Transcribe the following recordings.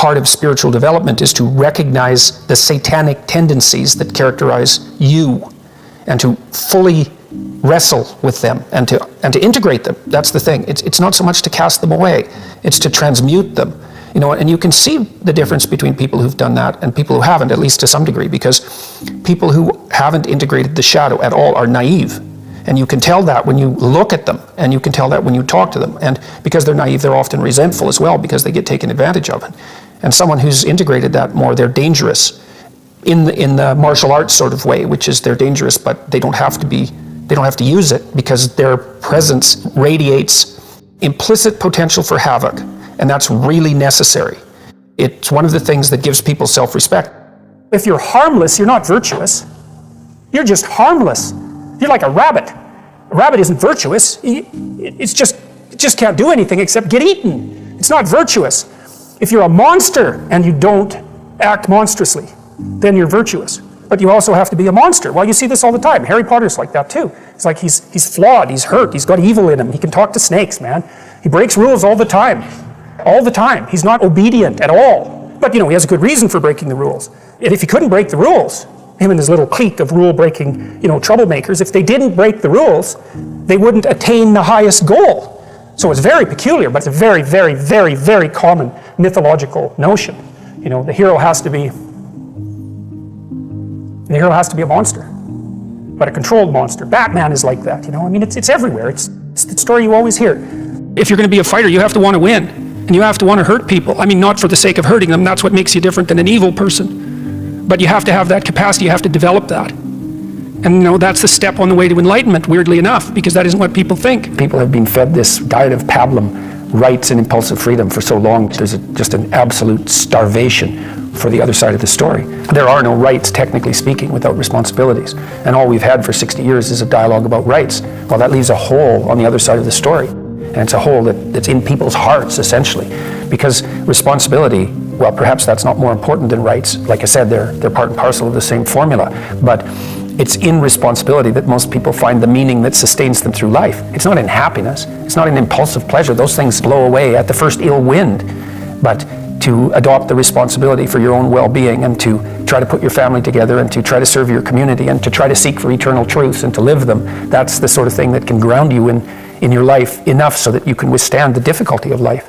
part of spiritual development is to recognize the satanic tendencies that characterize you and to fully wrestle with them and to integrate them. That's the thing. It's not so much to cast them away, it's to transmute them. And you can see the difference between people who've done that and people who haven't, at least to some degree, because people who haven't integrated the shadow at all are naive. And you can tell that when you look at them, and you can tell that when you talk to them. And because they're naive, they're often resentful as well because they get taken advantage of. And someone who's integrated that more, they're dangerous in the martial arts sort of way, which is they're dangerous, but they don't have to use it because their presence radiates implicit potential for havoc. And that's really necessary. It's one of the things that gives people self-respect. If you're harmless, you're not virtuous. You're just harmless. You're like a rabbit. A rabbit isn't virtuous. It just can't do anything except get eaten. It's not virtuous. If you're a monster and you don't act monstrously, then you're virtuous. But you also have to be a monster. Well, you see this all the time. Harry Potter's like that too. It's like he's flawed, he's hurt, he's got evil in him. He can talk to snakes, man. He breaks rules all the time. All the time. He's not obedient at all. But he has a good reason for breaking the rules. And if he couldn't break the rules, him and his little clique of rule-breaking, troublemakers, if they didn't break the rules, they wouldn't attain the highest goal. So it's very peculiar, but it's a very, very, very, very common mythological notion. The hero has to be a monster, but a controlled monster. Batman is like that, it's everywhere. It's the story you always hear. If you're going to be a fighter, you have to want to win. And you have to want to hurt people. Not for the sake of hurting them. That's what makes you different than an evil person. But you have to have that capacity. You have to develop that. And that's the step on the way to enlightenment, weirdly enough, because that isn't what people think. People have been fed this diet of pablum, rights and impulsive freedom, for so long. There's just an absolute starvation for the other side of the story. There are no rights, technically speaking, without responsibilities. And all we've had for 60 years is a dialogue about rights. Well, that leaves a hole on the other side of the story. And it's a hole that's in people's hearts, essentially. Because responsibility, well, perhaps that's not more important than rights. Like I said, they're part and parcel of the same formula. But it's in responsibility that most people find the meaning that sustains them through life. It's not in happiness. It's not in impulsive pleasure. Those things blow away at the first ill wind. But to adopt the responsibility for your own well-being and to try to put your family together and to try to serve your community and to try to seek for eternal truths and to live them, that's the sort of thing that can ground you in your life enough so that you can withstand the difficulty of life.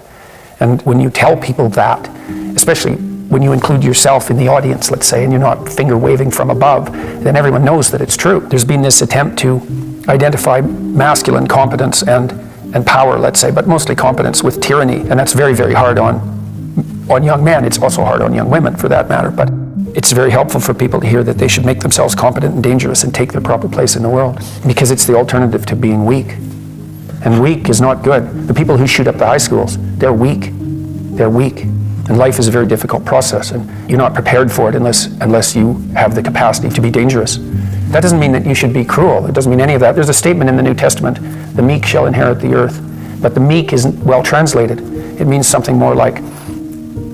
And when you tell people that, especially when you include yourself in the audience, let's say, and you're not finger waving from above, then everyone knows that it's true. There's been this attempt to identify masculine competence and power, let's say, but mostly competence with tyranny, and that's very, very hard on young men. It's also hard on young women, for that matter, but it's very helpful for people to hear that they should make themselves competent and dangerous and take their proper place in the world, because it's the alternative to being weak. And weak is not good. The people who shoot up the high schools, they're weak. They're weak. And life is a very difficult process, and you're not prepared for it unless you have the capacity to be dangerous. That doesn't mean that you should be cruel. It doesn't mean any of that. There's a statement in the New Testament, the meek shall inherit the earth. But the meek isn't well translated. It means something more like,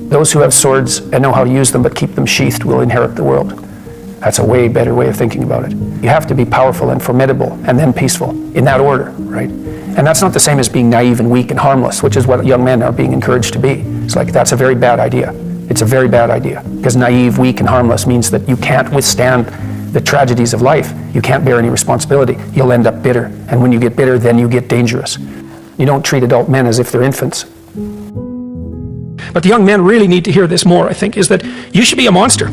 those who have swords and know how to use them but keep them sheathed will inherit the world. That's a way better way of thinking about it. You have to be powerful and formidable and then peaceful, in that order, right? And that's not the same as being naive and weak and harmless, which is what young men are being encouraged to be. It's like, that's a very bad idea. It's a very bad idea, because naive, weak, and harmless means that you can't withstand the tragedies of life. You can't bear any responsibility. You'll end up bitter. And when you get bitter, then you get dangerous. You don't treat adult men as if they're infants. But the young men really need to hear this more, I think, is that you should be a monster.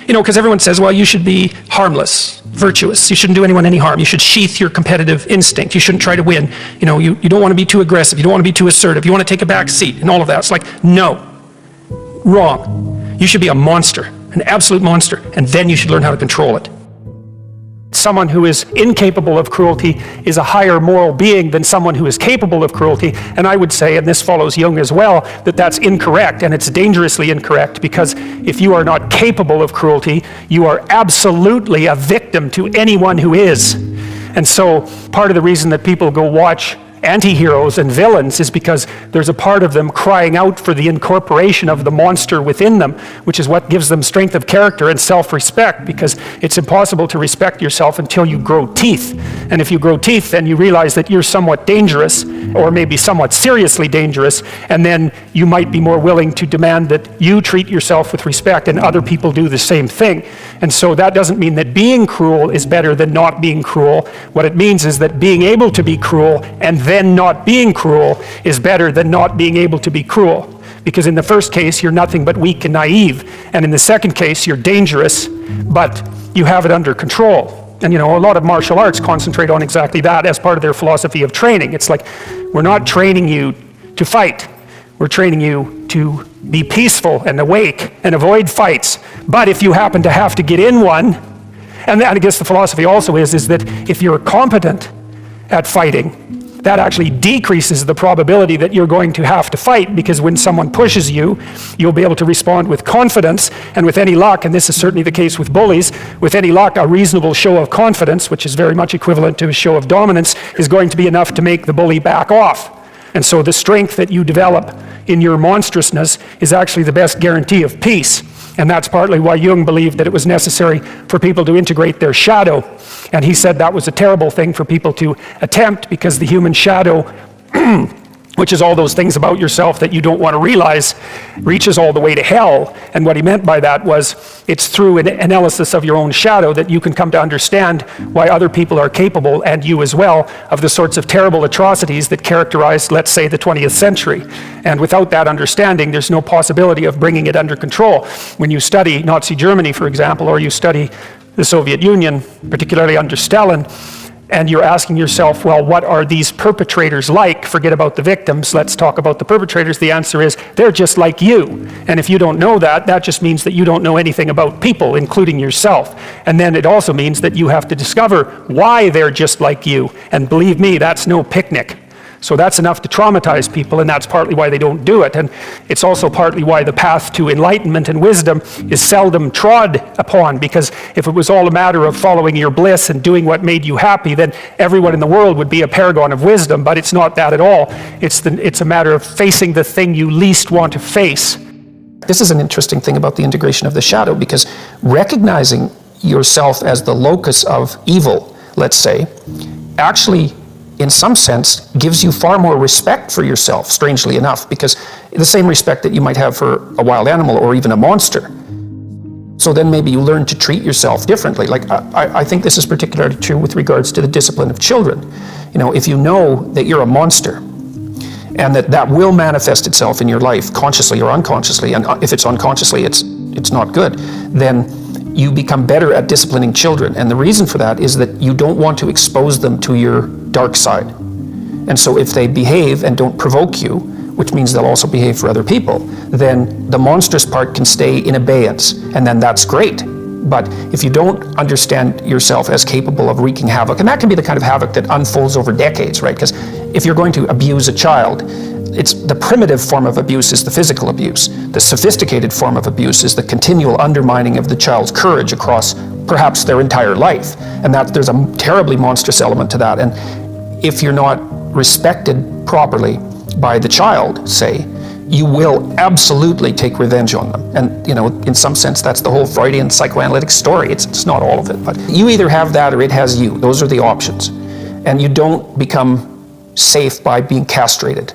Because everyone says, well, you should be harmless, virtuous. You shouldn't do anyone any harm. You should sheath your competitive instinct. You shouldn't try to win. You don't want to be too aggressive. You don't want to be too assertive. You want to take a back seat and all of that. It's like, no, wrong. You should be a monster, an absolute monster, and then you should learn how to control it. Someone who is incapable of cruelty is a higher moral being than someone who is capable of cruelty. And I would say, and this follows Jung as well, that that's incorrect, and it's dangerously incorrect, because if you are not capable of cruelty, you are absolutely a victim to anyone who is. And so part of the reason that people go watch anti-heroes and villains is because there's a part of them crying out for the incorporation of the monster within them, which is what gives them strength of character and self-respect, because it's impossible to respect yourself until you grow teeth. And if you grow teeth, then you realize that you're somewhat dangerous, or maybe somewhat seriously dangerous, and then you might be more willing to demand that you treat yourself with respect and other people do the same thing. And so that doesn't mean that being cruel is better than not being cruel. What it means is that being able to be cruel and then not being cruel is better than not being able to be cruel. Because in the first case, you're nothing but weak and naive. And in the second case, you're dangerous, but you have it under control. And a lot of martial arts concentrate on exactly that as part of their philosophy of training. It's like, we're not training you to fight. We're training you to be peaceful and awake and avoid fights. But if you happen to have to get in one, and I guess the philosophy also is that if you're competent at fighting, that actually decreases the probability that you're going to have to fight, because when someone pushes you, you'll be able to respond with confidence, and with any luck, and this is certainly the case with bullies, with any luck, a reasonable show of confidence, which is very much equivalent to a show of dominance, is going to be enough to make the bully back off. And so the strength that you develop in your monstrousness is actually the best guarantee of peace. And that's partly why Jung believed that it was necessary for people to integrate their shadow. And he said that was a terrible thing for people to attempt, because the human shadow, which is all those things about yourself that you don't want to realize, reaches all the way to hell. And what he meant by that was, it's through an analysis of your own shadow that you can come to understand why other people are capable, and you as well, of the sorts of terrible atrocities that characterized, let's say, the 20th century. And without that understanding, there's no possibility of bringing it under control. When you study Nazi Germany, for example, or you study the Soviet Union, particularly under Stalin, and you're asking yourself, well, what are these perpetrators like? Forget about the victims, let's talk about the perpetrators. The answer is, they're just like you. And if you don't know that, that just means that you don't know anything about people, including yourself. And then it also means that you have to discover why they're just like you. And believe me, that's no picnic. So that's enough to traumatize people, and that's partly why they don't do it. And it's also partly why the path to enlightenment and wisdom is seldom trod upon, because if it was all a matter of following your bliss and doing what made you happy, then everyone in the world would be a paragon of wisdom. But it's not that at all. It's a matter of facing the thing you least want to face. This is an interesting thing about the integration of the shadow, because recognizing yourself as the locus of evil, let's say, actually in some sense gives you far more respect for yourself, strangely enough, because the same respect that you might have for a wild animal or even a monster. So then maybe you learn to treat yourself differently. Like I think this is particularly true with regards to the discipline of children. If you know that you're a monster, and that will manifest itself in your life, consciously or unconsciously, and if it's unconsciously, it's not good, then you become better at disciplining children. And the reason for that is that you don't want to expose them to your dark side. And so if they behave and don't provoke you, which means they'll also behave for other people, then the monstrous part can stay in abeyance, and then that's great. But if you don't understand yourself as capable of wreaking havoc, and that can be the kind of havoc that unfolds over decades, right? Because if you're going to abuse a child, it's the primitive form of abuse is the physical abuse. The sophisticated form of abuse is the continual undermining of the child's courage across perhaps their entire life. And that there's a terribly monstrous element to that. And if you're not respected properly by the child, say, you will absolutely take revenge on them. And in some sense, that's the whole Freudian psychoanalytic story. It's not all of it, but you either have that or it has you. Those are the options. And you don't become safe by being castrated.